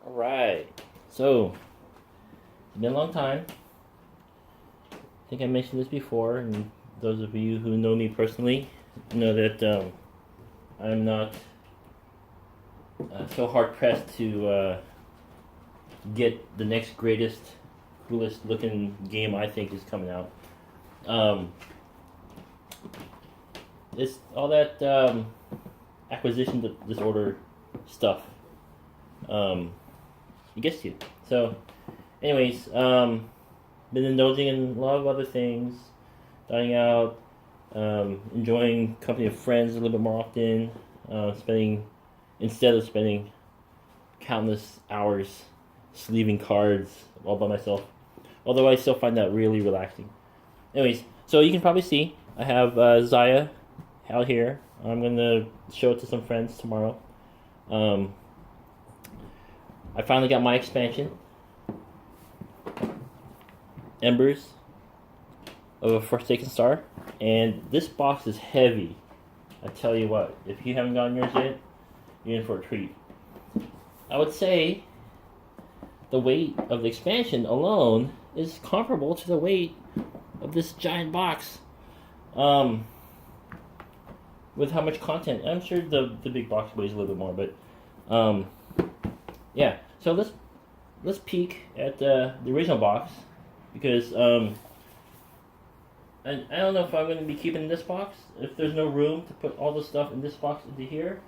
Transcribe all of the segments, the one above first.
Alright, so, it's been a long time. I think I mentioned this before, and those of you who know me personally know that I'm not so hard pressed to get the next greatest, coolest looking game I think is coming out. It's all that acquisition disorder stuff. It gets to you. So, anyways, been indulging in a lot of other things, dining out, enjoying company of friends a little bit more often, instead of spending countless hours sleeving cards all by myself. Although I still find that really relaxing. Anyways, so you can probably see I have Zaya out here. I'm gonna show it to some friends tomorrow. I finally got my expansion, Embers of a Forsaken Star, and this box is heavy. I tell you what, if you haven't gotten yours yet, you're in for a treat. I would say the weight of the expansion alone is comparable to the weight of this giant box. With how much content. I'm sure the big box weighs a little bit more, but yeah. So let's peek at the original box, because I don't know if I'm going to be keeping this box. If there's no room to put all the stuff in this box into here,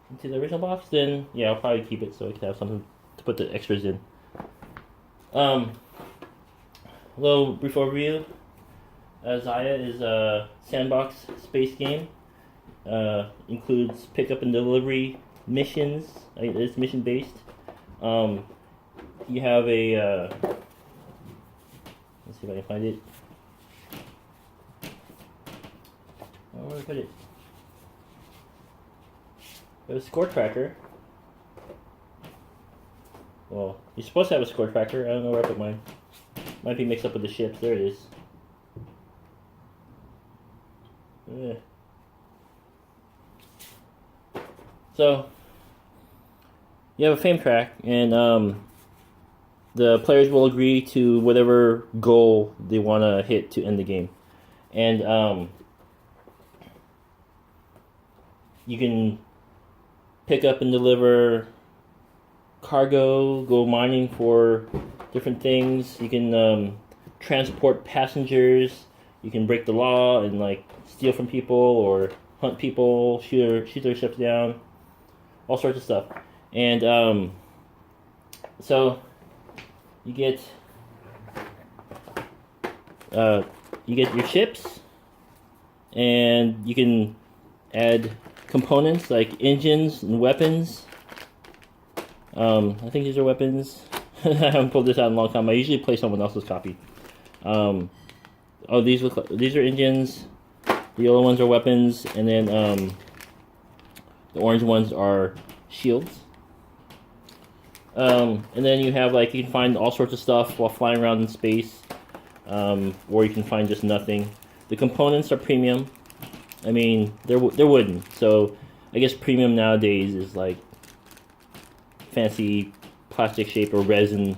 into the original box, then yeah, I'll probably keep it so I can have something to put the extras in. A little brief overview. Zaya is a sandbox space game. Includes pickup and delivery missions. It's mission based. You have a let's see if I can find it. Oh, where did I put it? You have a score tracker. Well, you're supposed to have a score tracker. I don't know where I put mine. Might be mixed up with the ships. There it is. Yeah. So, you have a fame track, and the players will agree to whatever goal they want to hit to end the game. And you can pick up and deliver cargo, go mining for different things. You can transport passengers. You can break the law and like steal from people or hunt people, shoot their ships down, all sorts of stuff. And so you get your ships, and you can add components like engines and weapons. I think these are weapons. I haven't pulled this out in a long time. I usually play someone else's copy. These are engines. The yellow ones are weapons, and then the orange ones are shields. And then you have you can find all sorts of stuff while flying around in space, or you can find just nothing. The components are premium. I mean, they're wooden, so I guess premium nowadays is like fancy plastic shape or resin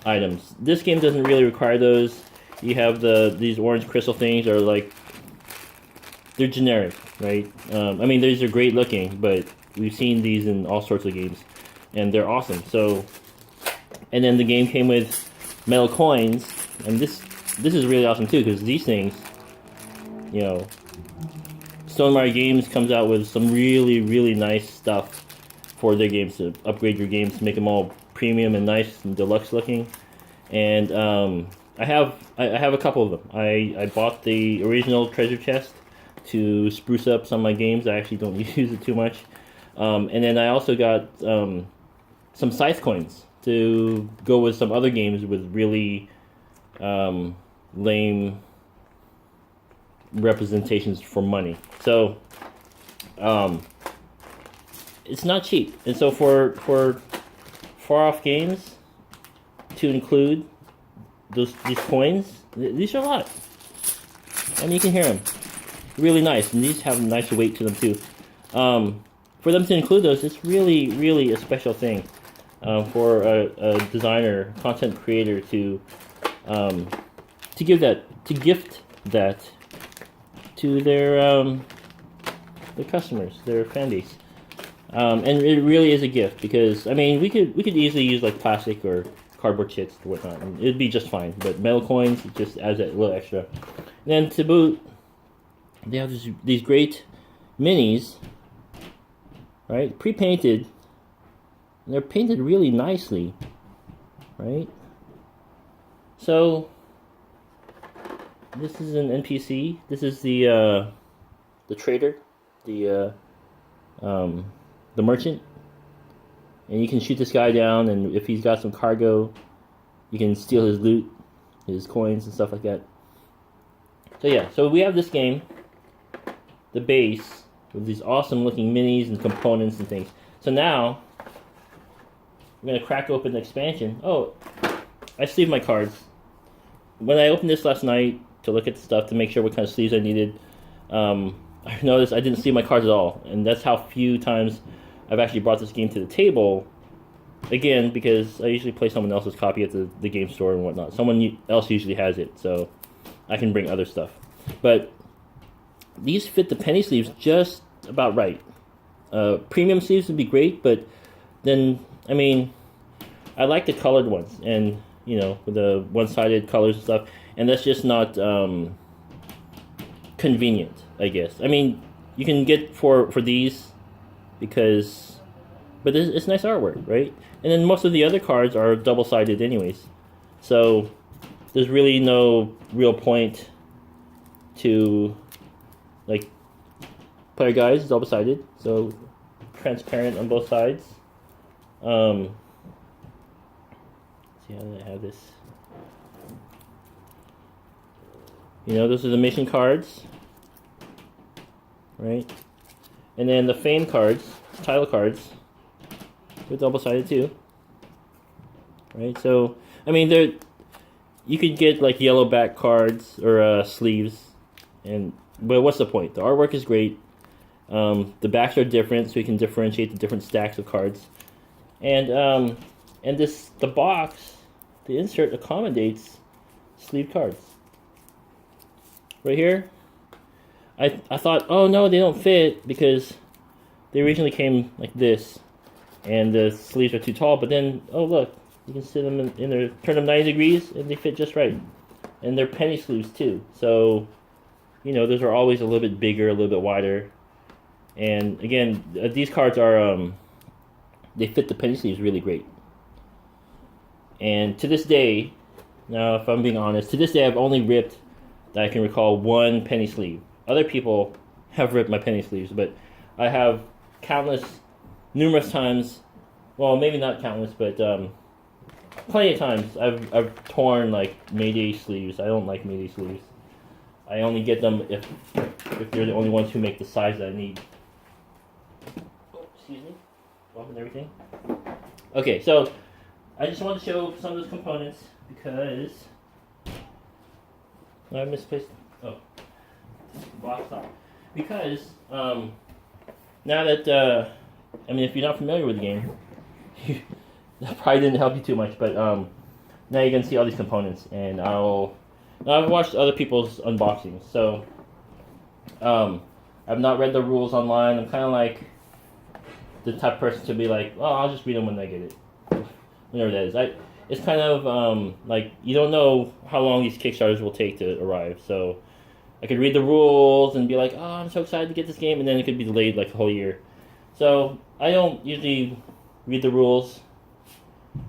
items. This game doesn't really require those. You have these orange crystal things are like, they're generic, right? I mean, these are great looking, but we've seen these in all sorts of games, and they're awesome. So, and then the game came with metal coins, and this is really awesome too, because these things, you know, Stonemaier Games comes out with some really, really nice stuff for their games to upgrade your games, to make them all premium and nice and deluxe looking. And I have a couple of them. I bought the original treasure chest to spruce up some of my games. I actually don't use it too much. And then I also got some scythe coins to go with some other games with really lame representations for money. So it's not cheap. And so for far off games to include these coins, these are a lot. And you can hear them. Really nice, and these have a nice weight to them too. For them to include those, it's really, really a special thing. for a designer, content creator to gift that to their customers, their fan base. And it really is a gift because I mean we could easily use like plastic or cardboard chits or whatnot, and it'd be just fine. But metal coins just adds that little extra. And then to boot, they have these great minis, right? Pre-painted, and they're painted really nicely, right? So this is an NPC. This is the trader, the merchant, and you can shoot this guy down, and if he's got some cargo, you can steal his loot, his coins and stuff like that. So yeah, so we have this game, the base, with these awesome looking minis and components and things. So now we're gonna crack open the expansion. Oh, I sleeved my cards. When I opened this last night to look at the stuff to make sure what kind of sleeves I needed, I noticed I didn't sleeve my cards at all, and that's how few times I've actually brought this game to the table. Again, because I usually play someone else's copy at the game store and whatnot. Someone else usually has it, so I can bring other stuff. But these fit the penny sleeves just about right. Premium sleeves would be great, but then, I mean, I like the colored ones, and, you know, with the one-sided colors and stuff, and that's just not convenient, I guess. I mean, you can get for these because, but it's nice artwork, right? And then most of the other cards are double-sided anyways, so there's really no real point to, like, player guides is double-sided, so transparent on both sides. See how I have this. You know, those are the mission cards, right? And then the fame cards, title cards, they're double-sided too, right? So, I mean, you could get like yellow back cards or sleeves, but what's the point? The artwork is great. The backs are different, so you can differentiate the different stacks of cards, and the box, the insert accommodates sleeve cards. Right here, I thought, oh no, they don't fit because they originally came like this, and the sleeves are too tall. But then, oh look, you can sit them in there, turn them 90 degrees, and they fit just right. And they're penny sleeves too, so you know those are always a little bit bigger, a little bit wider. And again, these cards are they fit the penny sleeves really great. And to this day, now if I'm being honest, to this day I've only ripped, that I can recall, one penny sleeve. Other people have ripped my penny sleeves, but I have numerous times, well, maybe not countless, but plenty of times I've torn like Mayday sleeves. I don't like Mayday sleeves. I only get them if they're the only ones who make the size that I need. Oh, excuse me. Bump and everything. Okay, so I just want to show some of those components because I misplaced. Oh, box top. Because now that I mean, if you're not familiar with the game, that probably didn't help you too much. But now you can see all these components, and now I've watched other people's unboxings, so I've not read the rules online. I'm kind of like the type of person to be like, oh, I'll just read them when I get it, whenever that is. It's kind of like you don't know how long these Kickstarters will take to arrive, so I could read the rules and be like, oh, I'm so excited to get this game, and then it could be delayed like a whole year. So I don't usually read the rules,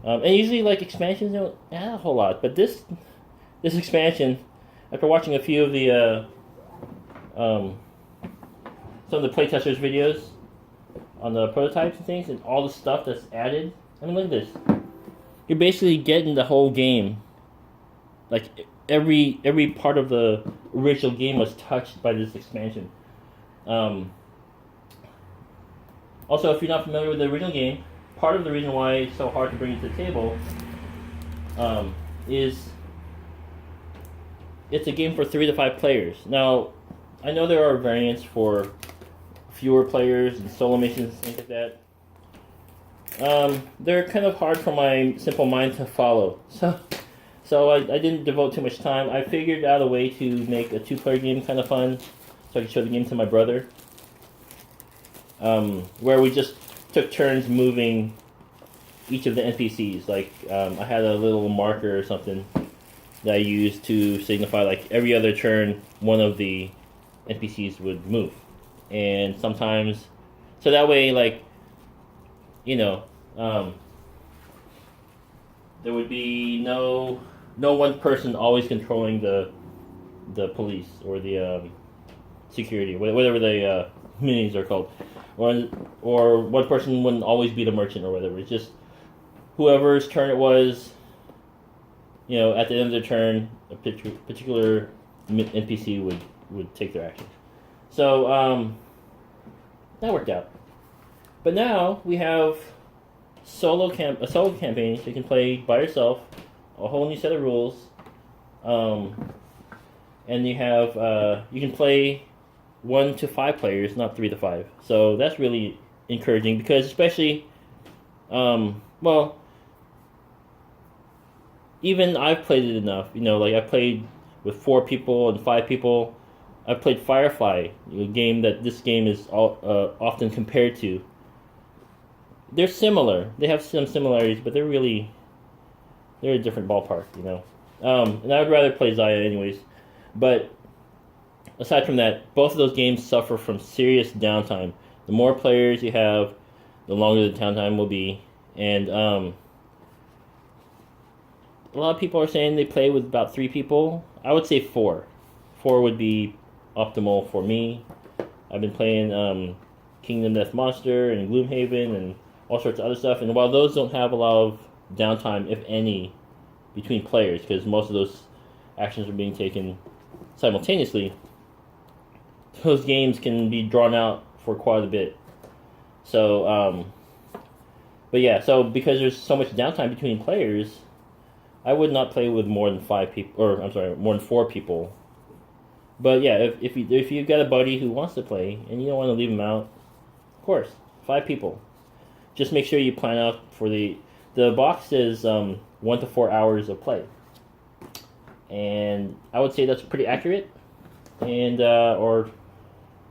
and usually like expansions don't add a whole lot. But this expansion, after watching a few of the some of the playtesters videos on the prototypes and things, and all the stuff that's added, I mean, look at this. You're basically getting the whole game. Like every part of the original game was touched by this expansion. Also, if you're not familiar with the original game, part of the reason why it's so hard to bring it to the table is it's a game for 3 to 5 players. Now, I know there are variants for fewer players and solo missions and things like that. They're kind of hard for my simple mind to follow. So I didn't devote too much time. I figured out a way to make a two-player game kind of fun, so I could show the game to my brother. Where we just took turns moving each of the NPCs. Like, I had a little marker or something that I used to signify, like, every other turn one of the NPCs would move. And sometimes, so that way, like, you know, there would be no one person always controlling the police or the security, whatever the minis are called, or one person wouldn't always be the merchant or whatever. It's just whoever's turn it was. At the end of their turn, a particular NPC would take their action. So that worked out. But now we have a solo campaign, so you can play by yourself, a whole new set of rules, and you can play 1 to 5 players, not 3 to 5. So that's really encouraging because, especially, even I've played it enough. Like I played with 4 people and 5 people. I played Firefly, a game that this game is often compared to. They're similar. They have some similarities, but they're a different ballpark, And I would rather play Zaya anyways. But aside from that, both of those games suffer from serious downtime. The more players you have, the longer the downtime will be. And a lot of people are saying they play with about 3 people. I would say 4. 4 would be optimal for me. I've been playing Kingdom Death Monster and Gloomhaven and all sorts of other stuff. And while those don't have a lot of downtime, if any, between players, because most of those actions are being taken simultaneously, those games can be drawn out for quite a bit. So, but yeah, so because there's so much downtime between players, I would not play with more than 5 people, or I'm sorry, more than 4 people. But yeah, if you've got a buddy who wants to play and you don't want to leave him out, of course, 5 people. Just make sure you plan out for the box says 1 to 4 hours of play, and I would say that's pretty accurate, and or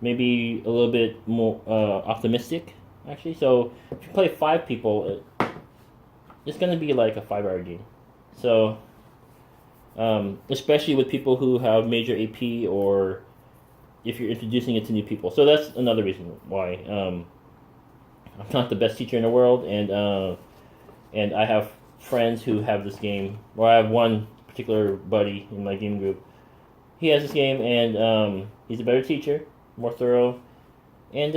maybe a little bit more optimistic actually. So if you play 5 people, it's going to be like a 5-hour game. So especially with people who have major AP, or if you're introducing it to new people. So that's another reason why. I'm not the best teacher in the world, and I have friends who have this game. Or I have one particular buddy in my game group. He has this game, and he's a better teacher, more thorough, and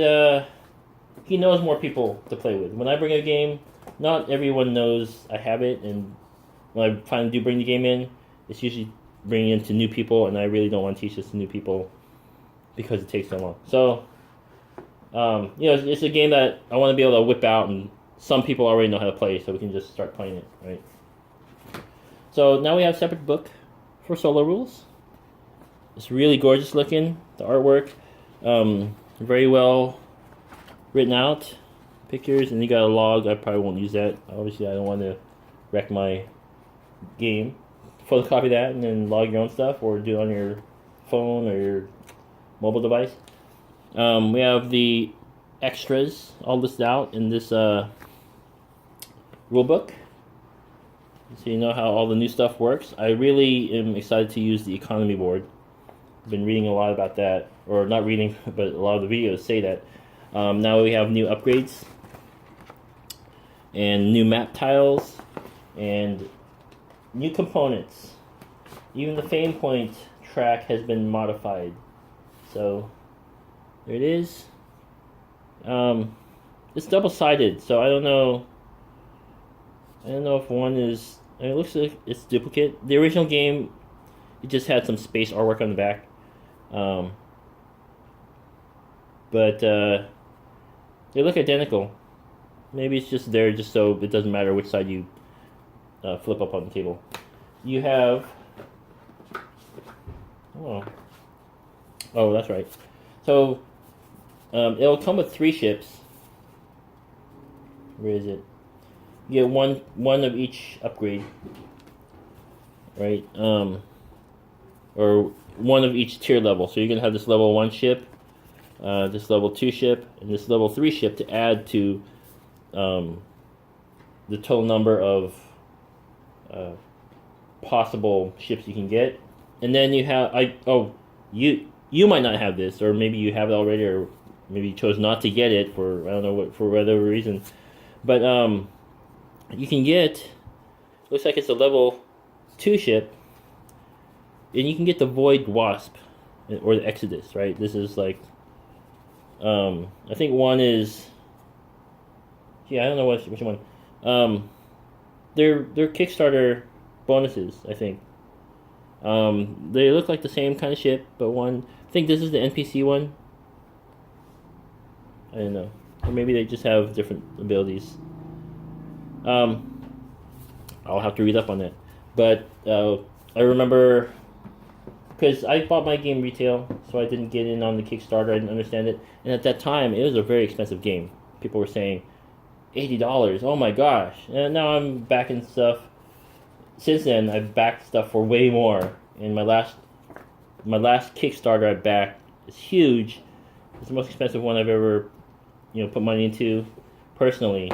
he knows more people to play with. When I bring a game, not everyone knows I have it, and when I finally do bring the game in, it's usually bringing in to new people, and I really don't want to teach this to new people because it takes so long. So, it's a game that I want to be able to whip out, and some people already know how to play, so we can just start playing it, right? So now we have a separate book for solo rules. It's really gorgeous looking. The artwork, very well written out, pictures, and you got a log. I probably won't use that. Obviously, I don't want to wreck my game. Photocopy that and then log your own stuff, or do it on your phone or your mobile device. We have the extras all listed out in this rule book, so you know how all the new stuff works. I really am excited to use the economy board. I've been reading a lot about that, or not reading, but a lot of the videos say that. Now we have new upgrades and new map tiles and new components. Even the Fame Point track has been modified. So there it is. It's double-sided, so I don't know if one is. It looks like it's duplicate. The original game, it just had some space artwork on the back. But they look identical. Maybe it's just there just so it doesn't matter which side you flip up on the table. You have. Oh, that's right. So it'll come with 3 ships. Where is it? You get one of each upgrade, right? Or one of each tier level. So you're gonna have this level 1 ship, this level 2 ship, and this level 3 ship to add to the total number of possible ships you can get. And then you have you might not have this, or maybe you have it already, or maybe you chose not to get it for I don't know what, for whatever reason. But you can get, looks like it's a level 2 ship, and you can get the Void Wasp or the Exodus, right? This is like I think one is, yeah, I don't know which one. They're Kickstarter bonuses, I think. They look like the same kind of ship, but one, I think this is the NPC one. I don't know, or maybe they just have different abilities. I'll have to read up on that. But I remember, because I bought my game retail, so I didn't get in on the Kickstarter. I didn't understand it, and at that time, it was a very expensive game. People were saying $80. Oh my gosh! And now I'm backing stuff. Since then, I've backed stuff for way more. And my last Kickstarter I backed is huge. It's the most expensive one I've ever, put money into, personally.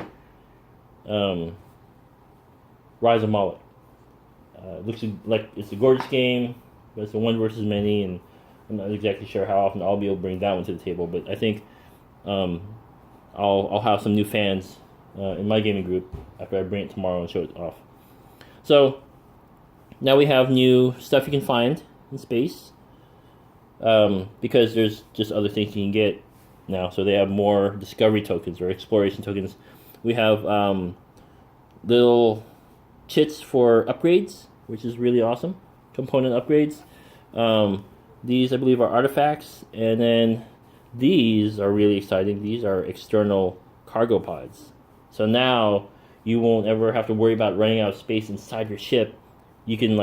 Rise of Moloch. Looks like it's a gorgeous game, but it's a one versus many, and I'm not exactly sure how often I'll be able to bring that one to the table. But I think I'll have some new fans in my gaming group after I bring it tomorrow and show it off. So now we have new stuff you can find in space, because there's just other things you can get now. So they have more discovery tokens or exploration tokens. We have little chits for upgrades, which is really awesome. Component upgrades. These, I believe, are artifacts, and then these are really exciting. These are external cargo pods. So now you won't ever have to worry about running out of space inside your ship. You can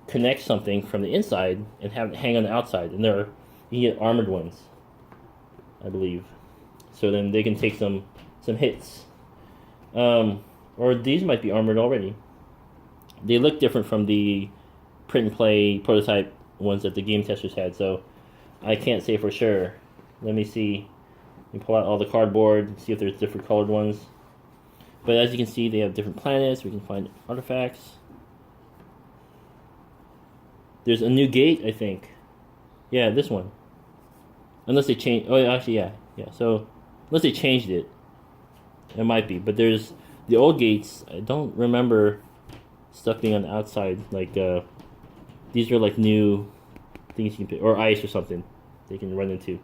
connect something from the inside and have it hang on the outside, and you can get armored ones, I believe. So then they can take some hits. Or these might be armored already. They look different from the print and play prototype ones that the game testers had, so I can't say for sure. Let me see. You pull out all the cardboard and see if there's different colored ones. But as you can see, they have different planets. We can find artifacts. There's a new gate, I think. Yeah, this one. Unless they change. Oh, actually, yeah. So unless they changed it, it might be. But there's the old gates. I don't remember stuff being on the outside. These are new things you can pick, or ice or something they can run into.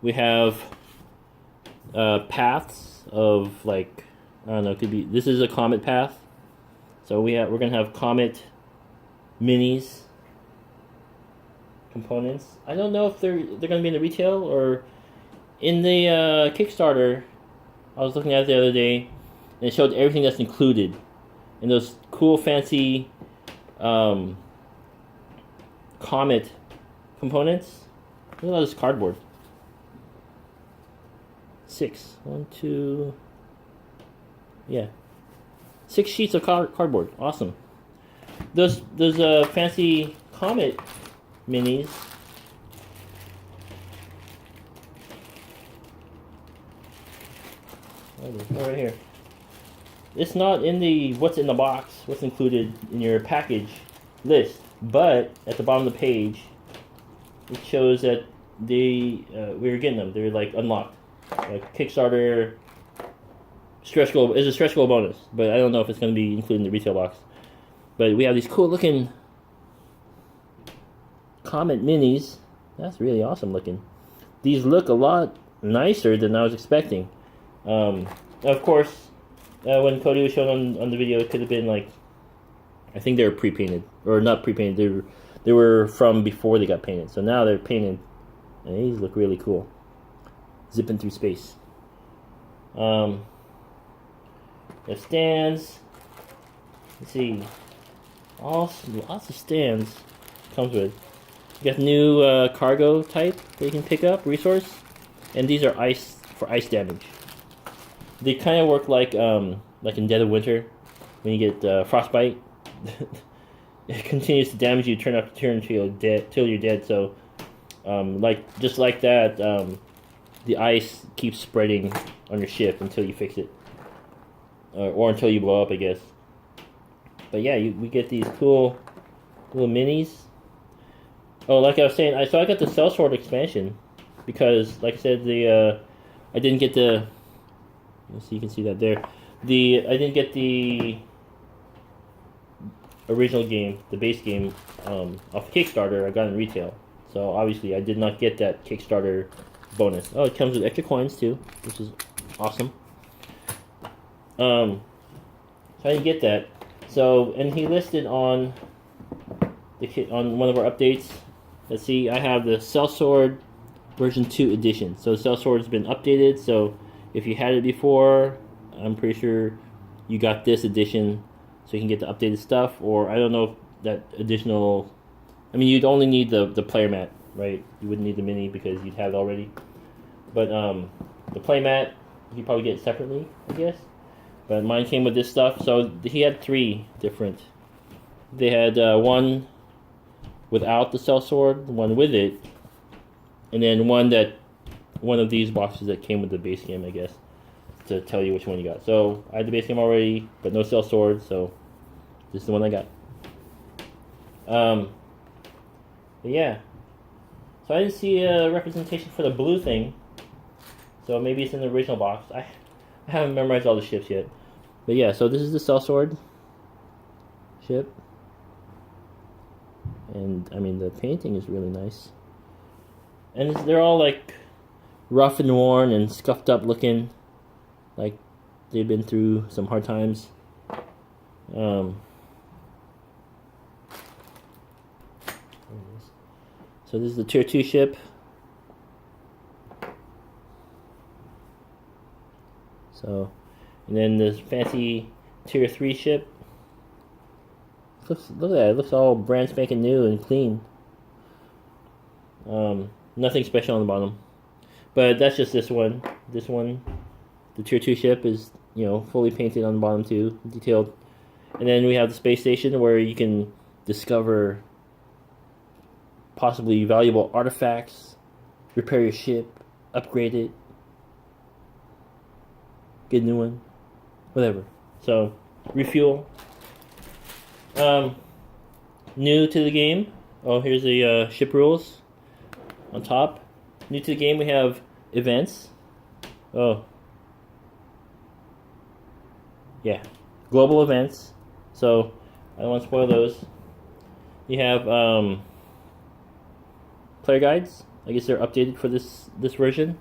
We have paths of I don't know. It could be, this is a comet path. So we're gonna have comet minis components. I don't know if they're gonna be in the retail or in the Kickstarter. I was looking at it the other day, and it showed everything that's included, and those cool fancy comet components. Look at all this cardboard. 6, 1, 2, yeah. 6 sheets of cardboard. Awesome. Those fancy comet minis. Right here. It's not in the what's in the box, what's included in your package list, but at the bottom of the page, it shows that we were getting them. They're unlocked. Kickstarter stretch goal is a stretch goal bonus, but I don't know if it's going to be included in the retail box. But we have these cool looking comet minis. That's really awesome looking. These look a lot nicer than I was expecting. Of course, when Cody was shown on the video, it could have been I think they were pre-painted, or not pre-painted. They were from before they got painted. So now they're painted, and these look really cool. Zipping through space. The stands. Let's see. Lots of stands comes with. You got new cargo type that you can pick up, resource, and these are ice for ice damage. They kind of work like in Dead of Winter when you get frostbite. It continues to damage you, turn until you're dead. Till you're dead. So, just like that, the ice keeps spreading on your ship until you fix it, or until you blow up, I guess. But yeah, we get these cool little minis. Oh, like I was saying, I got the Sellsword expansion because, like I said, I didn't get the. Let's see, you can see that there. I didn't get the original game, the base game, off Kickstarter. I got it in retail, so obviously I did not get that Kickstarter bonus. Oh, it comes with extra coins too, which is awesome. So I didn't get that. So, and he listed on on one of our updates. Let's see, I have the Sellsword version 2 edition. So Sellsword's been updated. So if you had it before, I'm pretty sure you got this edition, so you can get the updated stuff. Or I don't know if that additional. I mean, you'd only need the player mat, right? You wouldn't need the mini because you'd have it already. But the play mat, you probably get separately, I guess. But mine came with this stuff. So he had 3 different. They had one without the Sellsword, one with it, and then one of these boxes that came with the base game, I guess, to tell you which one you got. So I had the base game already, but no Sellsword, so this is the one I got. But yeah. So I didn't see a representation for the blue thing. So maybe it's in the original box. I haven't memorized all the ships yet. But yeah, so this is the Sellsword ship. And I mean, the painting is really nice. And they're all like rough and worn and scuffed up looking. Like they've been through some hard times. So this is the Tier 2 ship. So, and then this fancy Tier 3 ship. Look at that, it looks all brand spanking new and clean. Nothing special on the bottom. But that's just this one. This one, the Tier 2 ship is, fully painted on the bottom too, detailed. And then we have the space station where you can discover possibly valuable artifacts, repair your ship, upgrade it, get a new one, whatever. So, refuel. New to the game. Oh, here's the ship rules on top. New to the game, we have events. Oh. Yeah. Global events. So, I don't want to spoil those. You have player guides. I guess they're updated for this version.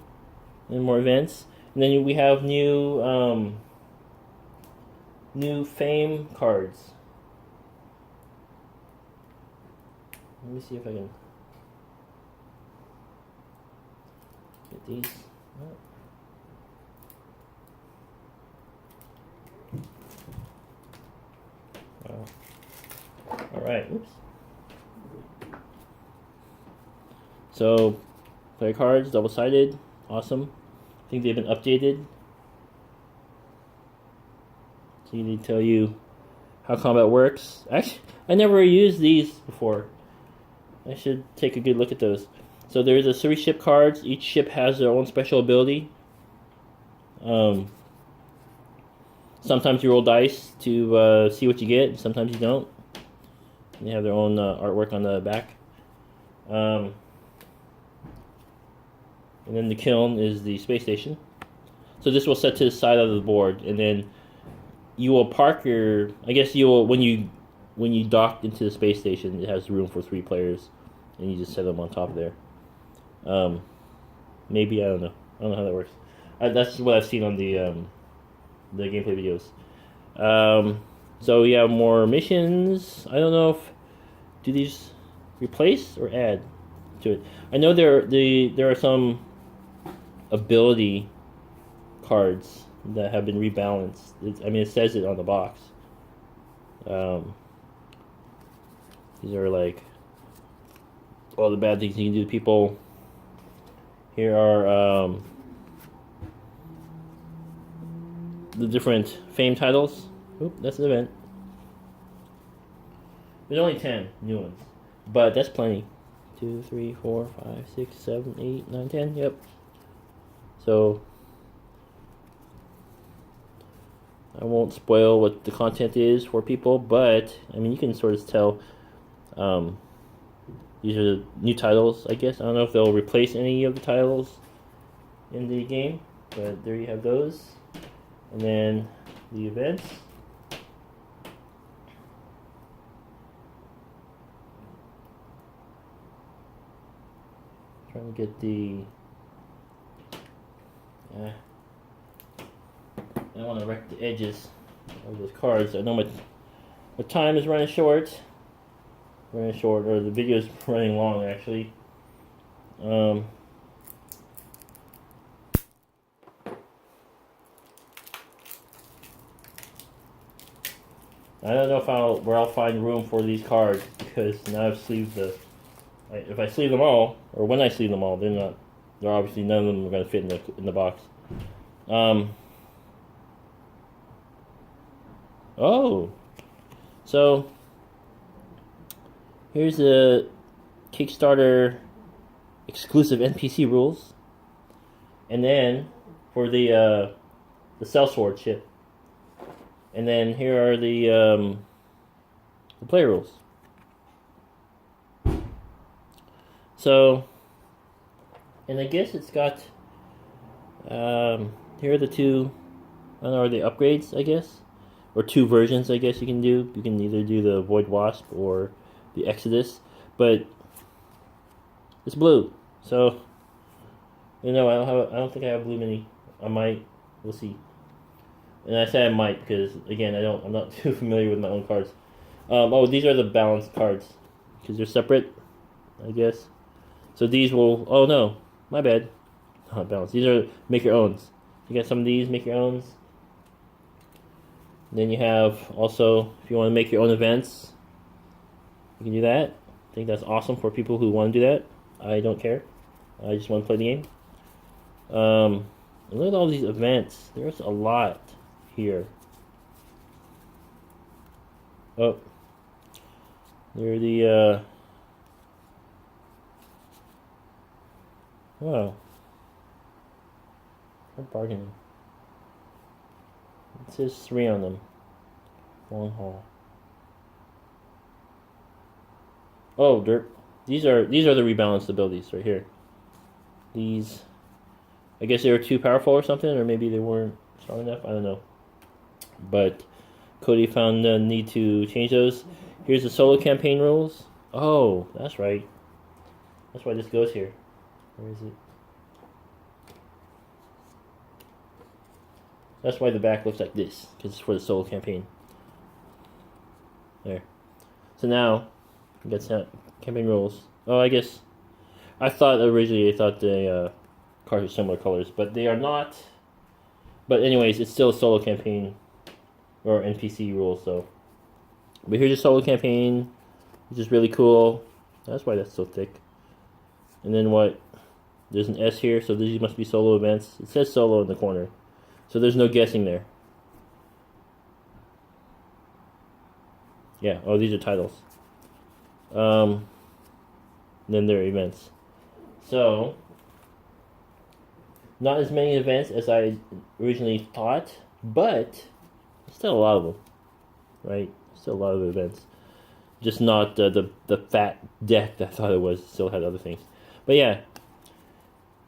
And more events. And then we have new fame cards. Let me see if I can get these. Wow. Alright, oops. So, player cards, double-sided, awesome. I think they've been updated. So they tell you how combat works. Actually, I never used these before. I should take a good look at those. So there's a 3 ship cards. Each ship has their own special ability. Sometimes you roll dice to see what you get. Sometimes you don't. They have their own artwork on the back. And then the kiln is the space station. So this will set to the side of the board, and then you will park your. I guess you will when you dock into the space station. It has room for 3 players, and you just set them on top there. Maybe I don't know. I don't know how that works. That's what I've seen on the gameplay videos. So we have more missions. I don't know if do these replace or add to it. I know there are some ability cards that have been rebalanced. It says it on the box. These are like all the bad things you can do to people. Here are the different fame titles. Oop, that's an event. There's only 10 new ones, but that's plenty. 2, 3, 4, 5, 6, 7, 8, 9, 10. Yep. So I won't spoil what the content is for people, but I mean you can sort of tell. These are the new titles, I guess. I don't know if they'll replace any of the titles in the game, but there you have those. And then the events. Trying to get the. I don't want to wreck the edges of those cards. I know my time is running short. Or the video is running long actually. I don't know where I'll find room for these cards because now I've sleeved if I sleeve them all, or when I sleeve them all, they're obviously none of them are going to fit in the box. Oh, so here's the Kickstarter exclusive NPC rules, and then for the sellsword ship, and then here are the player rules. So, and I guess it's got here are the two. I don't know, are they upgrades? I guess, or two versions. I guess you can do. You can either do the Void Wasp or the Exodus, but it's blue, so I don't think I have blue mini. I might. We'll see. And I say I might because again, I'm not too familiar with my own cards. Oh, these are the balanced cards because they're separate, I guess. So these will. Oh no, my bad. Not balanced. These are make your owns. You got some of these make your owns. Then you have also if you want to make your own events. You can do that. I think that's awesome for people who want to do that. I don't care. I just want to play the game. And look at all these events. There's a lot here. Oh. They're the, wow. I'm bargaining. It says 3 on them. Long haul. Oh, these are the rebalanced abilities right here. These, I guess they were too powerful or something, or maybe they weren't strong enough. I don't know. But Cody found the need to change those. Here's the solo campaign rules. Oh, that's right. That's why this goes here. Where is it? That's why the back looks like this, because it's for the solo campaign. There. So now, we got some campaign rules. Oh, I guess I thought the cards were similar colors, but they are not. But anyways, it's still a solo campaign or NPC rules. So, but here's your solo campaign, which is really cool. That's why that's so thick. And then what? There's an S here, so these must be solo events. It says solo in the corner, so there's no guessing there. Yeah. Oh, these are titles. Then there are events. So, not as many events as I originally thought, but still a lot of them, right? Still a lot of events. Just not the fat deck that I thought it was. Still had other things. But yeah,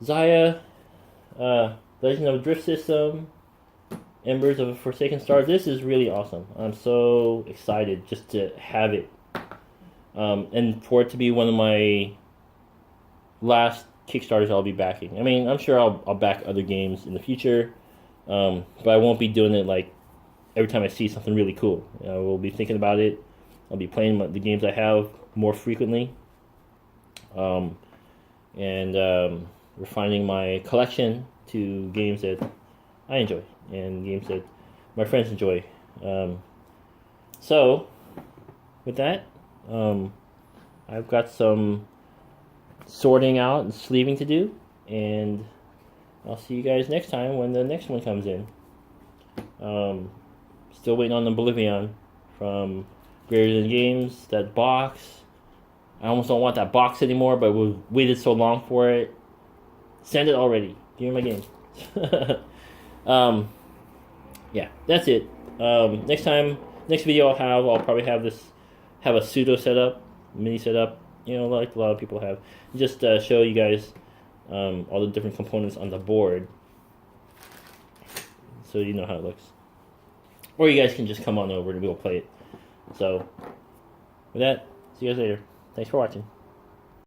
Zaya, Legend of a Drift System, Embers of a Forsaken Star. This is really awesome. I'm so excited just to have it. And for it to be one of my last Kickstarters I'll be backing. I mean, I'm sure I'll back other games in the future, but I won't be doing it like every time I see something really cool. I will be thinking about it. I'll be playing the games I have more frequently, and refining my collection to games that I enjoy and games that my friends enjoy. So, with that, I've got some sorting out and sleeving to do, and I'll see you guys next time when the next one comes in. Still waiting on the Oblivion from Greater Than Games. That box. I almost don't want that box anymore, but we waited so long for it. Send it already. Give me my game. Yeah, that's it. Next video I'll probably have a pseudo setup, mini setup. You know, like a lot of people have. Just show you guys all the different components on the board, so you know how it looks. Or you guys can just come on over and we'll play it. So, with that, see you guys later. Thanks for watching.